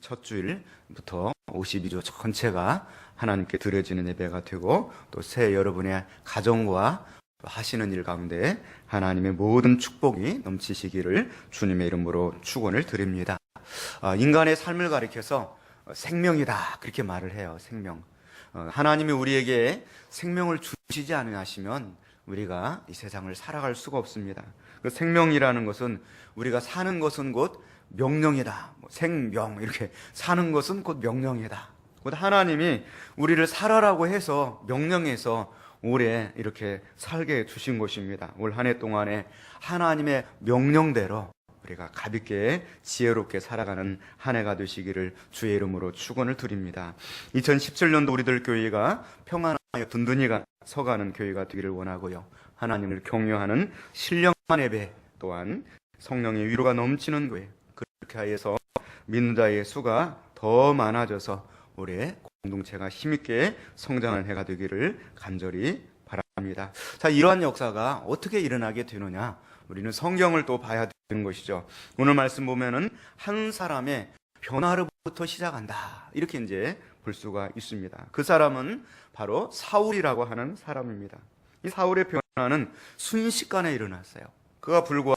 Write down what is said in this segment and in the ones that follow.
첫 주일부터 52주 전체가 하나님께 드려지는 예배가 되고 또 새 여러분의 가정과 하시는 일 가운데 하나님의 모든 축복이 넘치시기를 주님의 이름으로 축원을 드립니다. 인간의 삶을 가리켜서 생명이다 그렇게 말을 해요. 생명. 하나님이 우리에게 생명을 주시지 않으시면 우리가 이 세상을 살아갈 수가 없습니다. 그 생명이라는 것은 우리가 사는 것은 곧 명령이다. 생명 이렇게 사는 것은 곧 명령이다. 곧 하나님이 우리를 살아라고 해서 명령해서 오래 이렇게 살게 주신 것입니다. 올 한 해 동안에 하나님의 명령대로 우리가 가볍게 지혜롭게 살아가는 한 해가 되시기를 주의 이름으로 축원을 드립니다. 2017년도 우리들 교회가 평안하여 든든히 서가는 교회가 되기를 원하고요. 하나님을 경외하는 신령한 예배 또한 성령의 위로가 넘치는 교회 그렇게 하여서 믿는 자의 수가 더 많아져서 올해 공동체가 힘있게 성장하는 해가 되기를 간절히 바랍니다. 자, 이러한 역사가 어떻게 일어나게 되느냐? 우리는 성경을 또 봐야 되는 것이죠. 오늘 말씀 보면은 한 사람의 변화로부터 시작한다. 이렇게 이제 볼 수가 있습니다. 그 사람은 바로 사울이라고 하는 사람입니다. 이 사울의 변화는 순식간에 일어났어요. 그가 불과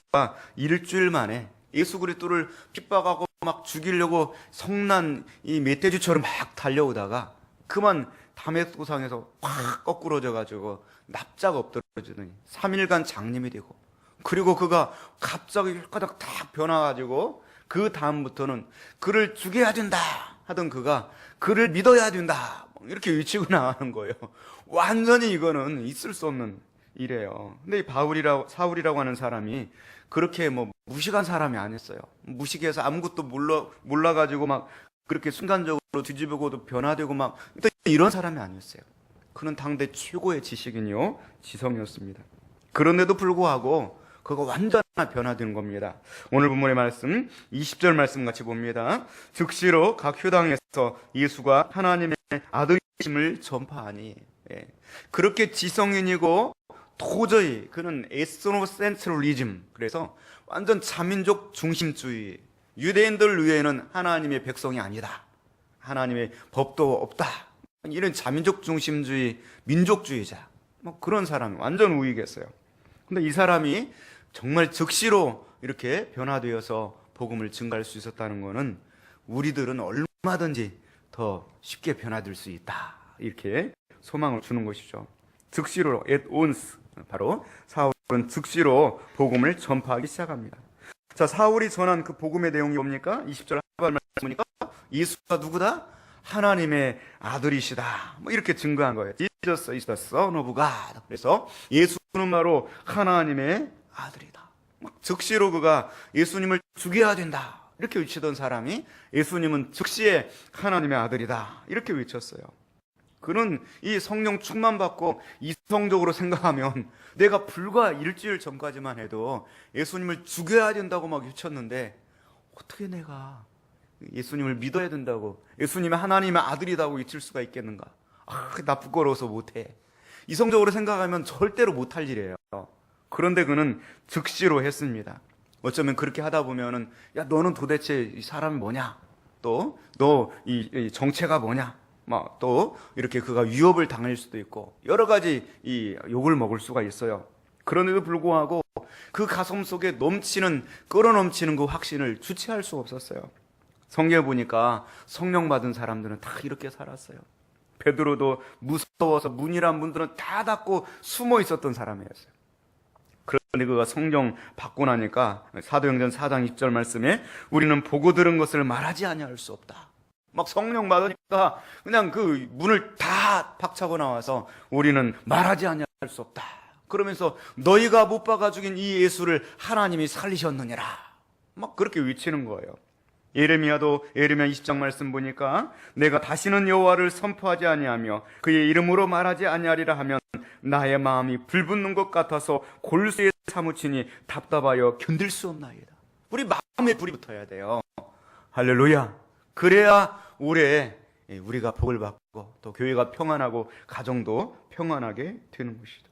일주일 만에 예수 그리스도를 핍박하고 막 죽이려고 성난 이 멧돼지처럼 막 달려오다가 그만 다메섹도상에서 확 거꾸러져 가지고 납작 엎드러지더니 3일간 장님이 되고 그리고 그가 갑자기 혈가닥 탁 변화가지고 그 다음부터는 그를 죽여야 된다 하던 그가 그를 믿어야 된다 이렇게 외치고 나가는 거예요. 완전히 이거는 있을 수 없는 일이에요. 근데 이 사울이라고 하는 사람이 그렇게 무식한 사람이 아니었어요. 무식해서 아무것도 몰라가지고 막 그렇게 순간적으로 뒤집어고도 변화되고 막 이런 사람이 아니었어요. 그는 당대 최고의 지식인이요 지성이었습니다. 그런데도 불구하고 그가 완전한 변화된 겁니다. 오늘 본문의 말씀 20절 말씀 같이 봅니다. 즉시로 각 효당에서 예수가 하나님의 아들이심을 전파하니 그렇게 지성인이고 도저히 그는 에스노센트럴리즘 그래서 완전 자민족 중심주의 유대인들 위에는 하나님의 백성이 아니다. 하나님의 법도 없다. 이런 자민족 중심주의 민족주의자 그런 사람 완전 우익했어요. 근데 이 사람이 정말 즉시로 이렇게 변화되어서 복음을 증가할 수 있었다는 것은 우리들은 얼마든지 더 쉽게 변화될 수 있다. 이렇게 소망을 주는 것이죠. 즉시로 at once 바로 사울은 즉시로 복음을 전파하기 시작합니다. 자, 사울이 전한 그 복음의 내용이 뭡니까? 20절 하반 말씀 보니까 예수가 누구다? 하나님의 아들이시다. 이렇게 증거한 거예요. Jesus is the Son of God. 그래서 예수는 바로 하나님의 아들이다. 즉시로 그가 예수님을 죽여야 된다. 이렇게 외치던 사람이 예수님은 즉시에 하나님의 아들이다. 이렇게 외쳤어요. 그는 이 성령 충만 받고 이성적으로 생각하면 내가 불과 일주일 전까지만 해도 예수님을 죽여야 된다고 막 외쳤는데 어떻게 내가 예수님을 믿어야 된다고 예수님이 하나님의 아들이라고 외칠 수가 있겠는가? 나 부끄러워서 못해. 이성적으로 생각하면 절대로 못할 일이에요. 그런데 그는 즉시로 했습니다. 어쩌면 그렇게 하다 보면은 야 너는 도대체 이 사람이 뭐냐? 또 너 이 정체가 뭐냐? 또 이렇게 그가 위협을 당할 수도 있고 여러 가지 이 욕을 먹을 수가 있어요. 그런데도 불구하고 그 가슴 속에 끌어넘치는 그 확신을 주체할 수가 없었어요. 성경에 보니까 성령 받은 사람들은 다 이렇게 살았어요. 베드로도 무서워서 문이란 문들은 다 닫고 숨어 있었던 사람이었어요. 그런데 그가 성령 받고 나니까 사도행전 4장 20절 말씀에 우리는 보고 들은 것을 말하지 아니할 수 없다. 막 성령 받으니까 그냥 그 문을 다 박차고 나와서 우리는 말하지 아니할 수 없다. 그러면서 너희가 못 박아 죽인 이 예수를 하나님이 살리셨느니라. 막 그렇게 외치는 거예요. 예레미야 20장 말씀 보니까 내가 다시는 여호와를 선포하지 아니하며 그의 이름으로 말하지 아니하리라 하면 나의 마음이 불붙는 것 같아서 골수에 사무치니 답답하여 견딜 수 없나이다. 우리 마음에 불이 붙어야 돼요. 할렐루야. 그래야 올해 우리가 복을 받고 또 교회가 평안하고 가정도 평안하게 되는 것이죠.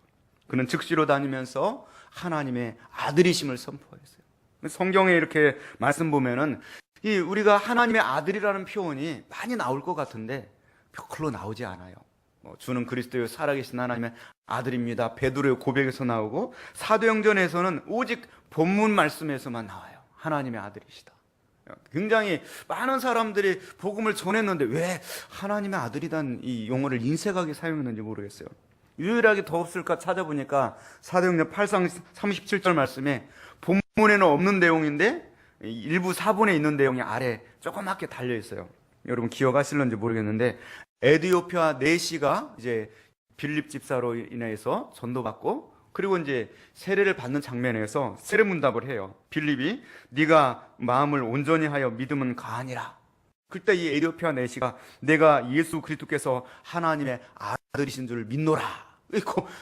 그는 즉시로 다니면서 하나님의 아들이심을 선포했어요. 성경에 이렇게 말씀 보면은 이 우리가 하나님의 아들이라는 표현이 많이 나올 것 같은데 별로 나오지 않아요. 주는 그리스도의 살아계신 하나님의 아들입니다. 베드로의 고백에서 나오고 사도행전에서는 오직 본문 말씀에서만 나와요. 하나님의 아들이시다. 굉장히 많은 사람들이 복음을 전했는데 왜 하나님의 아들이란 이 용어를 인색하게 사용했는지 모르겠어요. 유일하게 더 없을까 찾아보니까 사도행전 8장 37절 말씀에 본문에는 없는 내용인데 일부 사본에 있는 내용이 아래 조그맣게 달려 있어요. 여러분 기억하실런지 모르겠는데 에디오피아 내시가 이제 빌립 집사로 인해서 전도받고 그리고 이제 세례를 받는 장면에서 세례문답을 해요. 빌립이 네가 마음을 온전히 하여 믿음은 가하니라. 그때 이 에디오피아 내시가 내가 예수 그리스도께서 하나님의 아들이신 줄 믿노라.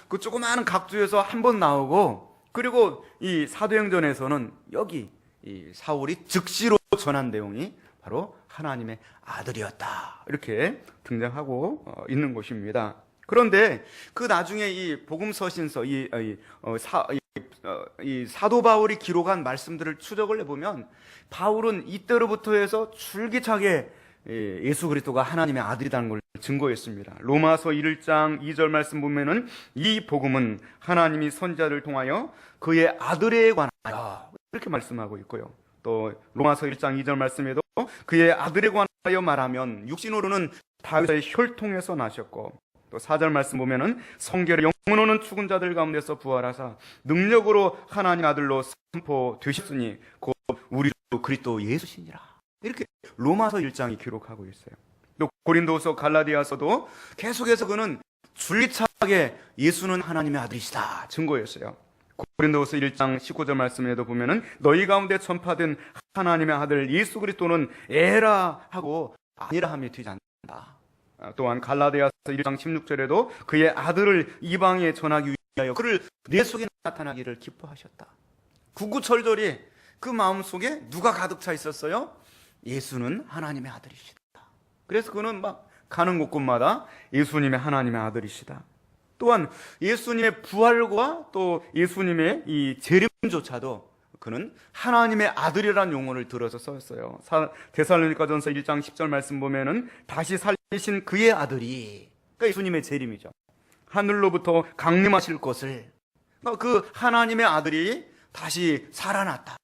그 조그마한 각주에서 한 번 나오고 그리고 이 사도행전에서는 여기 이 사울이 즉시로 전한 내용이 바로 하나님의 아들이었다. 이렇게 등장하고 있는 것입니다. 그런데 그 나중에 이 복음서신서 이 사도 바울이 기록한 말씀들을 추적을 해보면 바울은 이때로부터 해서 줄기차게 예수 그리스도가 하나님의 아들이라는 걸 증거했습니다. 로마서 1장 2절 말씀 보면은 이 복음은 하나님이 선지자를 통하여 그의 아들에 관하여 이렇게 말씀하고 있고요. 또 로마서 1장 2절 말씀에도 그의 아들에 관하여 말하면 육신으로는 다윗의 혈통에서 나셨고 또 4절 말씀 보면은 성결의 영혼오는 죽은 자들 가운데서 부활하사 능력으로 하나님 아들로 선포되셨으니 곧 우리 주 그리스도 예수시니라. 이렇게 로마서 1장이 기록하고 있어요. 또 고린도서 갈라디아서도 계속해서 그는 줄기차게 예수는 하나님의 아들이시다 증거했어요. 고린도서 1장 19절 말씀에도 보면은 너희 가운데 전파된 하나님의 아들 예수 그리스도는 에라 하고 아니라 함이 되지 않는다. 또한 갈라디아서 1장 16절에도 그의 아들을 이방에 전하기 위하여 그를 내 속에 나타나기를 기뻐하셨다. 구구절절이 그 마음속에 누가 가득 차 있었어요? 예수는 하나님의 아들이시다. 그래서 그는 막 가는 곳곳마다 예수님의 하나님의 아들이시다. 또한 예수님의 부활과 또 예수님의 이 재림조차도 그는 하나님의 아들이라는 용어를 들어서 썼어요. 데살로니가전서 1장 10절 말씀 보면은 다시 살리신 그의 아들이, 그러니까 예수님의 재림이죠. 하늘로부터 강림하실 것을, 그 하나님의 아들이 다시 살아났다.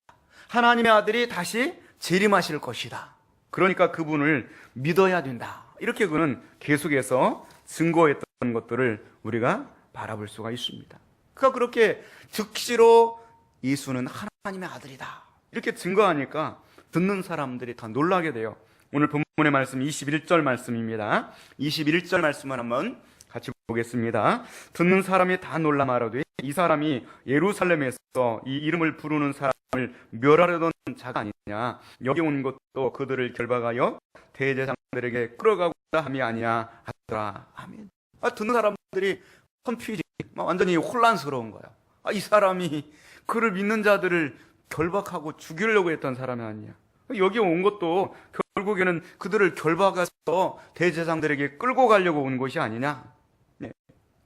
하나님의 아들이 다시 재림하실 것이다. 그러니까 그분을 믿어야 된다. 이렇게 그는 계속해서 증거했던 것들을 우리가 바라볼 수가 있습니다. 그가 그렇게 즉시로 예수는 하나님의 아들이다 이렇게 증거하니까 듣는 사람들이 다 놀라게 돼요. 오늘 본문의 말씀 21절 말씀입니다. 21절 말씀을 한번 같이 보겠습니다. 듣는 사람이 다 놀라 말하되 이 사람이 예루살렘에서 이 이름을 부르는 사람을 멸하려던 자가 아니냐. 여기 온 것도 그들을 결박하여 대제사장들에게 끌어가고자 함이 아니냐 하더라. 아멘. 듣는 사람들이 컨퓨지 완전히 혼란스러운 거예요. 이 사람이 그를 믿는 자들을 결박하고 죽이려고 했던 사람이 아니냐. 여기 온 것도 결국에는 그들을 결박해서 대제사장들에게 끌고 가려고 온 것이 아니냐. 네.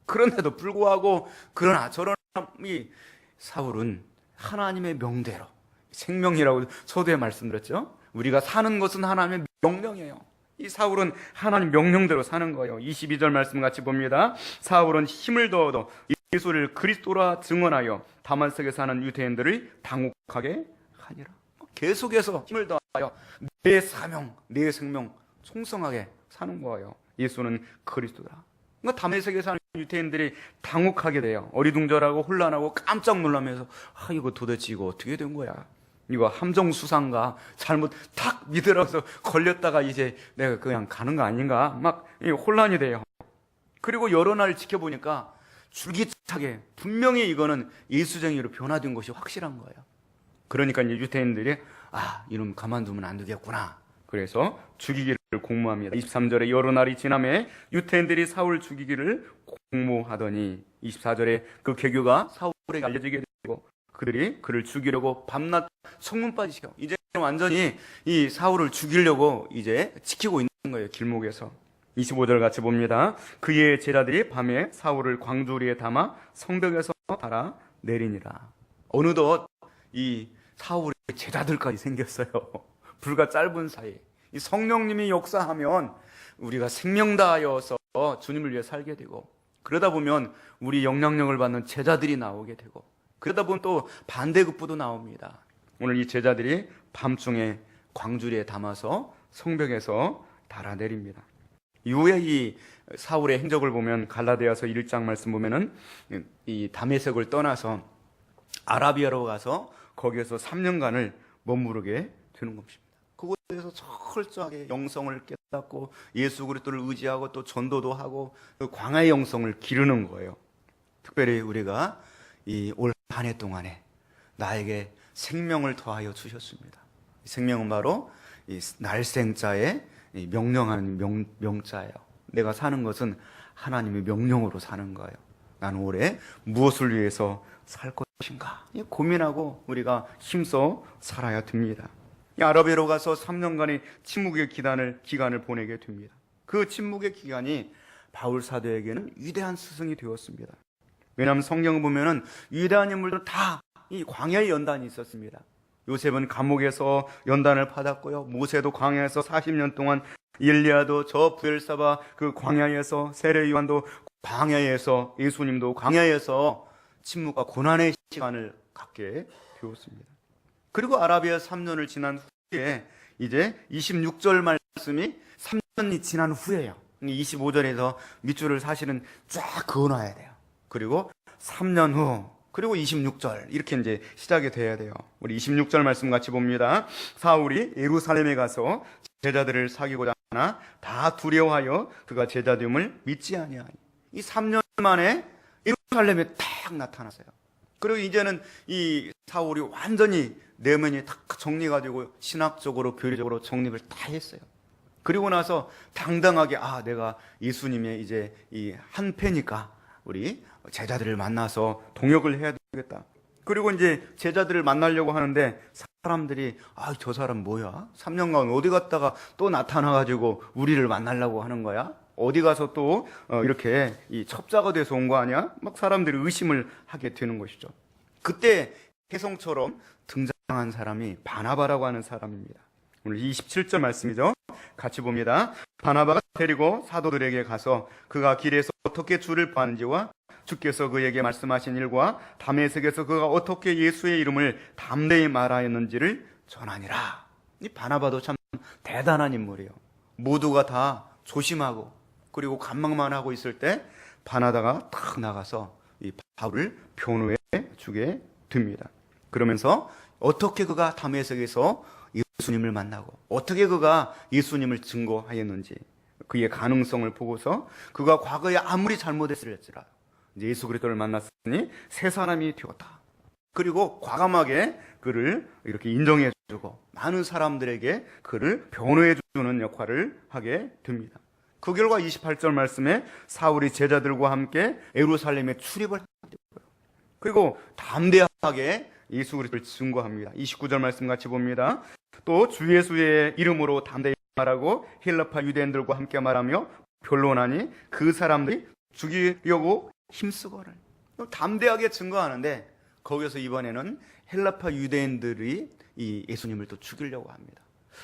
그런데도 불구하고 그러나 저러나 이 사울은 하나님의 명대로, 생명이라고 서두에 말씀드렸죠. 우리가 사는 것은 하나님의 명령이에요. 이 사울은 하나님 명령대로 사는 거예요. 22절 말씀 같이 봅니다. 사울은 힘을 더어도 예수를 그리스도라 증언하여 다마스크에 사는 유대인들을 당혹하게 하니라. 계속해서 힘을 더하여 내 사명, 내 생명 총성하게 사는 거예요. 예수는 그리스도다. 그러니까 다메섹에 사는 유대인들이 당혹하게 돼요. 어리둥절하고 혼란하고 깜짝 놀라면서 이거 도대체 이거 어떻게 된 거야? 이거 함정수상가 잘못 탁 믿으라서 걸렸다가 이제 내가 그냥 가는 거 아닌가? 막 혼란이 돼요. 그리고 여러 날 지켜보니까 줄기차게 분명히 이거는 예수쟁이로 변화된 것이 확실한 거예요. 그러니까 이제 유대인들이 이놈 가만두면 안 되겠구나. 그래서 죽이기를 공모합니다. 23절에 여러 날이 지남에 유대인들이 사울 죽이기를 공모하더니 24절에 그 계교가 사울에게 알려지게 되고 그들이 그를 죽이려고 밤낮 성문까지 지켜. 이제 완전히 이 사울을 죽이려고 이제 지키고 있는 거예요. 길목에서. 25절 같이 봅니다. 그의 제자들이 밤에 사울을 광주리에 담아 성벽에서 달아 내리니라. 어느덧 이 사울의 제자들까지 생겼어요. 불과 짧은 사이 이 성령님이 역사하면 우리가 생명 다하여서 주님을 위해 살게 되고, 그러다 보면 우리 영향력을 받는 제자들이 나오게 되고, 그러다 보면 또 반대급부도 나옵니다. 오늘 이 제자들이 밤중에 광주리에 담아서 성벽에서 달아내립니다. 이후에 이 사울의 행적을 보면 갈라디아서 1장 말씀 보면은 이 다메섹을 떠나서 아라비아로 가서 거기에서 3년간을 머무르게 되는 것입니다. 그곳에서 철저하게 영성을 깨닫고 예수 그리스도를 의지하고 또 전도도 하고 그 광야의 영성을 기르는 거예요. 특별히 우리가 이 올 한 해 동안에 나에게 생명을 더하여 주셨습니다. 생명은 바로 이 날생자의 명령하는 명자예요. 내가 사는 것은 하나님의 명령으로 사는 거예요. 나는 올해 무엇을 위해서 살 것인가 고민하고 우리가 힘써 살아야 됩니다. 아라비아로 가서 3년간의 침묵의 기간을 보내게 됩니다. 그 침묵의 기간이 바울 사도에게는 위대한 스승이 되었습니다. 왜냐하면 성경을 보면은 위대한 인물들은 다 이 광야의 연단이 있었습니다. 요셉은 감옥에서 연단을 받았고요. 모세도 광야에서 40년 동안, 엘리야도 저 부엘사바 그 광야에서, 세례 요한도 광야에서, 예수님도 광야에서 침묵과 고난의 시간을 갖게 되었습니다. 그리고 아라비아 3년을 지난 후에 이제 26절 말씀이 3년이 지난 후에요. 25절에서 밑줄을 사실은 쫙 그어놔야 돼요. 그리고 3년 후, 그리고 26절 이렇게 이제 시작이 돼야 돼요. 우리 26절 말씀 같이 봅니다. 사울이 예루살렘에 가서 제자들을 사귀고자 하나 다 두려워하여 그가 제자됨을 믿지 아니하니. 이 3년 만에 예루살렘에 딱 나타났어요. 그리고 이제는 이 사울이 완전히 내면이 딱 정리가지고 신학적으로 교리적으로 정립을 다 했어요. 그리고 나서 당당하게 내가 예수님의 이제 이 한 패니까 우리 제자들을 만나서 동역을 해야 되겠다. 그리고 이제 제자들을 만나려고 하는데 사람들이 저 사람 뭐야? 3년간 어디 갔다가 또 나타나가지고 우리를 만나려고 하는 거야? 어디 가서 또 이렇게 이 첩자가 돼서 온 거 아니야? 막 사람들이 의심을 하게 되는 것이죠. 그때 혜성처럼 등장한 사람이 바나바라고 하는 사람입니다. 오늘 27절 말씀이죠. 같이 봅니다. 바나바가 데리고 사도들에게 가서 그가 길에서 어떻게 주를 구하는지와 주께서 그에게 말씀하신 일과 다메섹에서 그가 어떻게 예수의 이름을 담대히 말하였는지를 전하니라. 이 바나바도 참 대단한 인물이에요. 모두가 다 조심하고 그리고 관망만 하고 있을 때 바나바가 탁 나가서 이 바울을 변호해 주게 됩니다. 그러면서 어떻게 그가 다메섹에서 예수님을 만나고 어떻게 그가 예수님을 증거하였는지 그의 가능성을 보고서 그가 과거에 아무리 잘못했을지라 예수 그리스도를 만났으니 새 사람이 되었다. 그리고 과감하게 그를 이렇게 인정해주고 많은 사람들에게 그를 변호해주는 역할을 하게 됩니다. 그 결과 28절 말씀에 사울이 제자들과 함께 예루살렘에 출입을 하게 되고요. 그리고 담대하게 예수 그리스도를 증거합니다. 29절 말씀 같이 봅니다. 또 주 예수의 이름으로 담대히 말하고 헬라파 유대인들과 함께 말하며 변론하니 그 사람들이 죽이려고 힘쓰거늘. 담대하게 증거하는데 거기서 이번에는 헬라파 유대인들이 이 예수님을 또 죽이려고 합니다.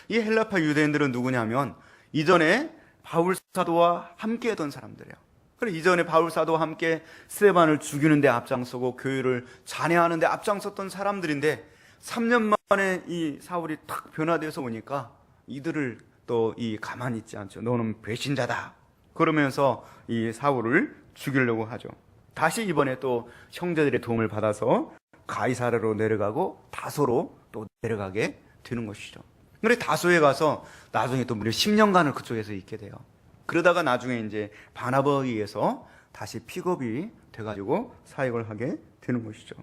이 헬라파 유대인들은 누구냐면 이전에 바울 사도와 함께 했던 사람들이에요. 그리고 이전에 바울 사도와 함께 스데반을 죽이는데 앞장서고 교회를 잔해하는데 앞장섰던 사람들인데 3년 만에 이 사울이 탁 변화돼서 오니까 이들을 또 이 가만히 있지 않죠. 너는 배신자다. 그러면서 이 사울을 죽이려고 하죠. 다시 이번에 또 형제들의 도움을 받아서 가이사랴로 내려가고 다소로 또 내려가게 되는 것이죠. 그런데 다소에 가서 나중에 또 무려 10년간을 그쪽에서 있게 돼요. 그러다가 나중에 이제 바나바에 의해서 다시 픽업이 돼가지고 사역을 하게 되는 것이죠.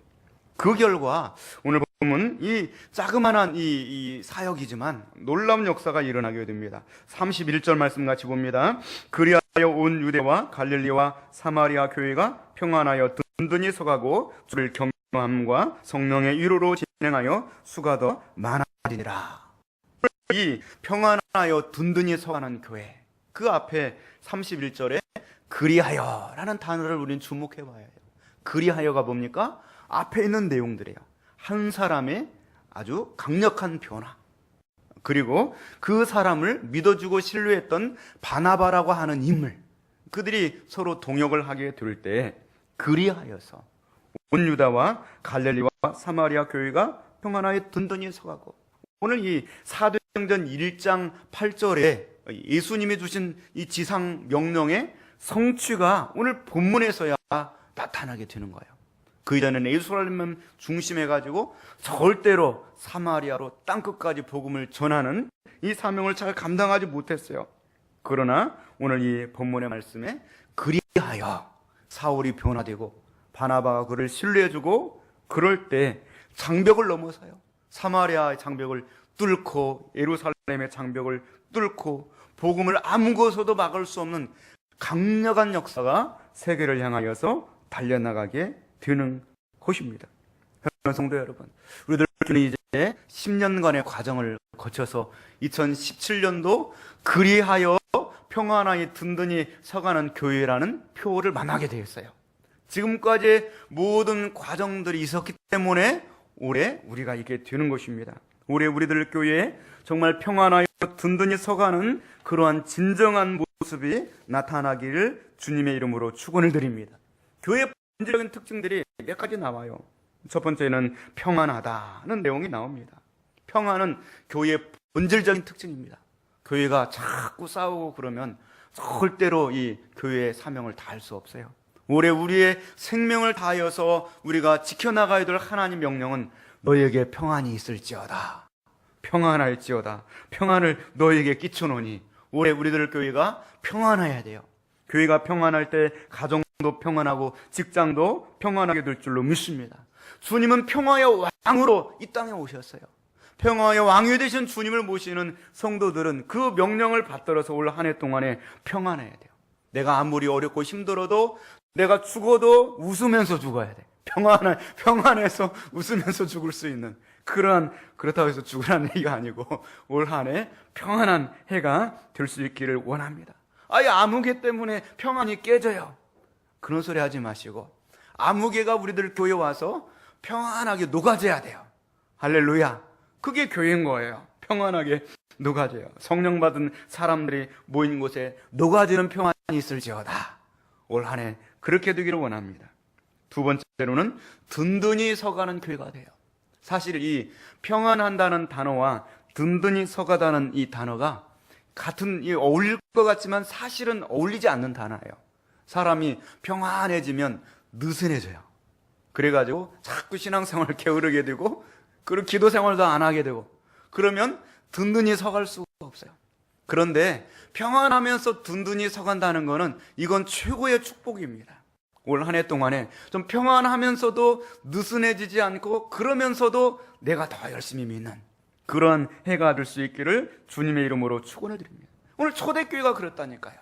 그 결과 오늘 보면 이 자그마한 이 사역이지만 놀라운 역사가 일어나게 됩니다. 31절 말씀 같이 봅니다. 그리하여 온 유대와 갈릴리와 사마리아 교회가 평안하여 든든히 서가고 주를 경외함과 성령의 위로로 진행하여 수가 더 많아지니라. 이 평안하여 든든히 서가는 교회, 그 앞에 31절에 그리하여라는 단어를 우리는 주목해 봐야 해요. 그리하여가 뭡니까? 앞에 있는 내용들이에요. 한 사람의 아주 강력한 변화, 그리고 그 사람을 믿어주고 신뢰했던 바나바라고 하는 인물, 그들이 서로 동역을 하게 될 때 그리하여서 온 유다와 갈릴리와 사마리아 교회가 평안하게 든든히 서가고, 오늘 이 사도행전 1장 8절에 예수님이 주신 이 지상 명령의 성취가 오늘 본문에서야 나타나게 되는 거예요. 그 이전에는 예루살렘을 중심해가지고 절대로 사마리아로 땅끝까지 복음을 전하는 이 사명을 잘 감당하지 못했어요. 그러나 오늘 이 본문의 말씀에 그리하여 사울이 변화되고 바나바가 그를 신뢰해주고, 그럴 때 장벽을 넘어서요. 사마리아의 장벽을 뚫고 예루살렘의 장벽을 뚫고 복음을 아무것으로도 막을 수 없는 강력한 역사가 세계를 향하여서 달려나가게 되는 것입니다. 성도 여러분, 우리들은 이제 10년간의 과정을 거쳐서 2017년도 그리하여 평안하게 든든히 서가는 교회라는 표를 만나게 되었어요. 지금까지 모든 과정들이 있었기 때문에 올해 우리가 이게 되는 것입니다. 올해 우리들 교회에 정말 평안하여 든든히 서가는 그러한 진정한 모습이 나타나기를 주님의 이름으로 축원을 드립니다. 교회의 본질적인 특징들이 몇 가지 나와요. 첫 번째는 평안하다는 내용이 나옵니다. 평안은 교회의 본질적인 특징입니다. 교회가 자꾸 싸우고 그러면 절대로 이 교회의 사명을 다할 수 없어요. 올해 우리의 생명을 다하여서 우리가 지켜나가야 될 하나님 명령은 너희에게 평안이 있을지어다, 평안할지어다, 평안을 너희에게 끼쳐놓으니, 올해 우리들 교회가 평안해야 돼요. 교회가 평안할 때 가정도 평안하고 직장도 평안하게 될 줄로 믿습니다. 주님은 평화의 왕으로 이 땅에 오셨어요. 평화의 왕이 되신 주님을 모시는 성도들은 그 명령을 받들어서 올 한 해 동안에 평안해야 돼요. 내가 아무리 어렵고 힘들어도, 내가 죽어도 웃으면서 죽어야 돼. 평안해서 웃으면서 죽을 수 있는 그렇다고 해서 죽으라는 얘기가 아니고, 올 한 해 평안한 해가 될 수 있기를 원합니다. 아예 암흑해 때문에 평안이 깨져요. 그런 소리 하지 마시고, 암흑해가 우리들 교회 와서 평안하게 녹아져야 돼요. 할렐루야. 그게 교회인 거예요. 평안하게 녹아져요. 성령 받은 사람들이 모인 곳에 녹아지는 평안이 있을지어다. 올 한 해 그렇게 되기를 원합니다. 두 번째로는 든든히 서가는 교회가 돼요. 사실 이 평안한다는 단어와 든든히 서가다는 이 단어가 어울릴 것 같지만 사실은 어울리지 않는 단어예요. 사람이 평안해지면 느슨해져요. 그래가지고 자꾸 신앙생활을 게으르게 되고, 그리고 기도 생활도 안 하게 되고, 그러면 든든히 서갈 수가 없어요. 그런데 평안하면서 든든히 서간다는 거는, 이건 최고의 축복입니다. 올 한 해 동안에 좀 평안하면서도 느슨해지지 않고, 그러면서도 내가 더 열심히 믿는 그런 해가 될 수 있기를 주님의 이름으로 축원을 드립니다. 오늘 초대교회가 그렇다니까요.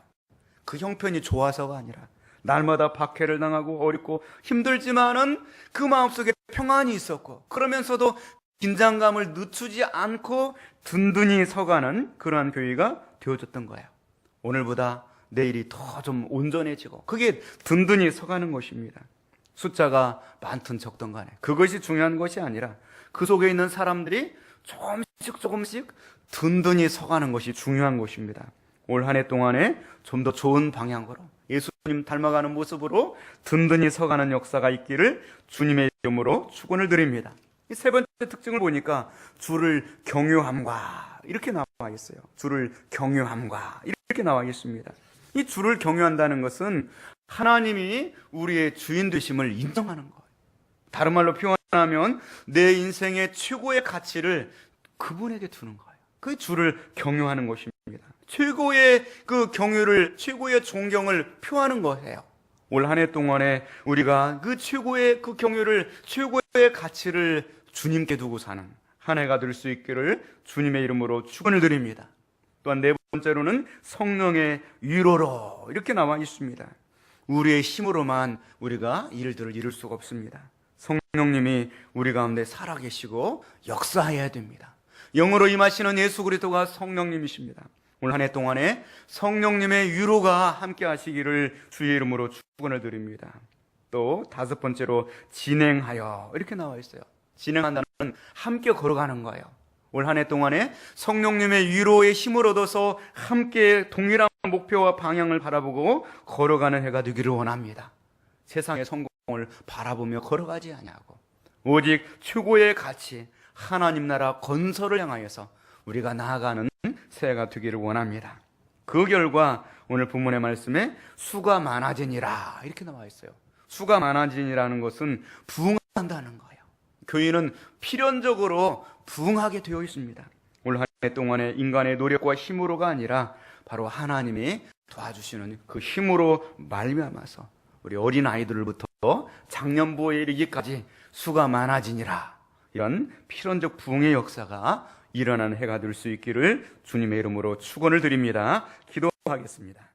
그 형편이 좋아서가 아니라 날마다 박해를 당하고 어렵고 힘들지만은 그 마음속에 평안이 있었고, 그러면서도 긴장감을 늦추지 않고 든든히 서가는 그러한 교회가 되어졌던 거예요. 오늘보다 내일이 더 좀 온전해지고, 그게 든든히 서가는 것입니다. 숫자가 많든 적든 간에 그것이 중요한 것이 아니라, 그 속에 있는 사람들이 조금씩 든든히 서가는 것이 중요한 것입니다. 올 한 해 동안에 좀 더 좋은 방향으로, 예수님 닮아가는 모습으로 든든히 서가는 역사가 있기를 주님의 이름으로 축원을 드립니다. 이 세 번째 특징을 보니까 주를 경유함과 이렇게 나와 있어요. 주를 경유함과 이렇게 나와 있습니다. 이 주를 경유한다는 것은 하나님이 우리의 주인 되심을 인정하는 거예요. 다른 말로 표현하면 내 인생의 최고의 가치를 그분에게 두는 거예요. 그 주를 경유하는 것입니다. 최고의 그 경유를, 최고의 존경을 표하는 거예요. 올 한 해 동안에 우리가 그 최고의 그 경유를, 최고의 가치를 주님께 두고 사는 한 해가 될 수 있기를 주님의 이름으로 축원을 드립니다. 또한 네 번째로는 성령의 위로로 이렇게 나와 있습니다. 우리의 힘으로만 우리가 일들을 이룰 수가 없습니다. 성령님이 우리 가운데 살아계시고 역사해야 됩니다. 영으로 임하시는 예수 그리스도가 성령님이십니다. 올 한 해 동안에 성령님의 위로가 함께 하시기를 주의 이름으로 축원을 드립니다. 또 다섯 번째로 진행하여 이렇게 나와 있어요. 진행한다는 함께 걸어가는 거예요. 올 한 해 동안에 성령님의 위로의 힘을 얻어서 함께 동일한 목표와 방향을 바라보고 걸어가는 해가 되기를 원합니다. 세상의 성공을 바라보며 걸어가지 아니하고 오직 최고의 가치 하나님 나라 건설을 향하여서 우리가 나아가는 새해가 되기를 원합니다. 그 결과 오늘 본문의 말씀에 수가 많아지니라 이렇게 나와 있어요. 수가 많아지니라는 것은 부흥한다는 거예요. 교회는 필연적으로 부흥하게 되어 있습니다. 올 한 해 동안에 인간의 노력과 힘으로가 아니라 바로 하나님이 도와주시는 그 힘으로 말미암아서 우리 어린 아이들부터 장년부에 이르기까지 수가 많아지니라, 이런 필연적 부흥의 역사가 일어나는 해가 될 수 있기를 주님의 이름으로 축원을 드립니다. 기도하겠습니다.